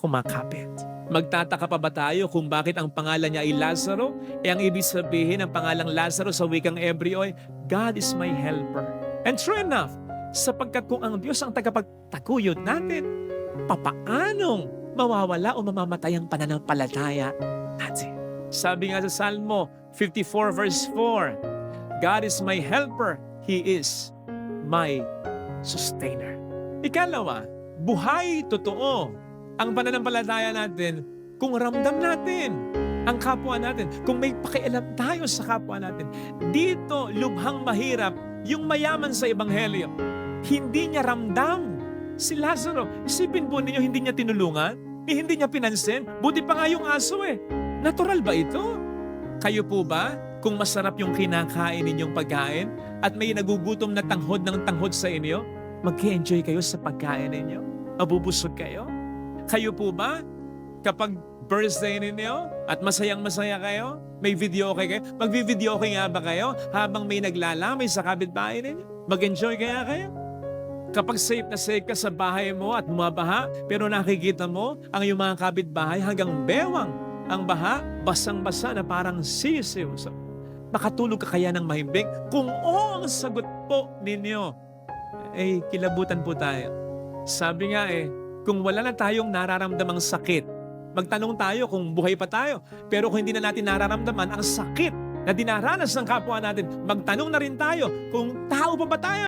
kumakapit. Magtataka pa ba tayo kung bakit ang pangalan niya ay Lazaro? Ang ibig sabihin ng pangalang Lazaro sa wikang Hebreo ay, God is my helper. And true enough, sapagkat kung ang Diyos ang tagapagtaguyod natin, papaanong mawawala o mamamatay ang pananampalataya natin? Sabi nga sa Salmo 54 verse 4, God is my helper, He is my sustainer. Ikalawa, buhay totoo ang pananampalataya natin kung ramdam natin ang kapwa natin, kung may pakialam tayo sa kapwa natin. Dito, lubhang mahirap yung mayaman sa Ebanghelyo. Hindi niya ramdam si Lazaro. Isipin po ninyo, hindi niya tinulungan, hindi niya pinansin, buti pa nga yung aso eh. Natural ba ito? Kayo po ba, kung masarap yung kinakain ninyong pagkain at may nagugutom na tanghod ng tanghod sa inyo, mag-enjoy kayo sa pagkain ninyo? Mabubusog kayo? Kayo po ba, kapag birthday ninyo at masayang-masaya kayo, may video okay kayo, magvi-video okay nga ba kayo habang may naglalamay sa kapitbahay ninyo? Mag-enjoy kaya kayo? Kapag safe na safe ka sa bahay mo at bumabaha, pero nakikita mo ang iyong mga kapitbahay hanggang bewang ang baha, basang-basa na parang sisiw. Makatulog ka kaya ng mahimbing? Kung oo ang sagot po ninyo, kilabutan po tayo. Sabi nga kung wala na tayong nararamdamang sakit, magtanong tayo kung buhay pa tayo. Pero kung hindi na natin nararamdaman ang sakit na dinaranas ng kapwa natin, magtanong na rin tayo kung tao pa ba tayo?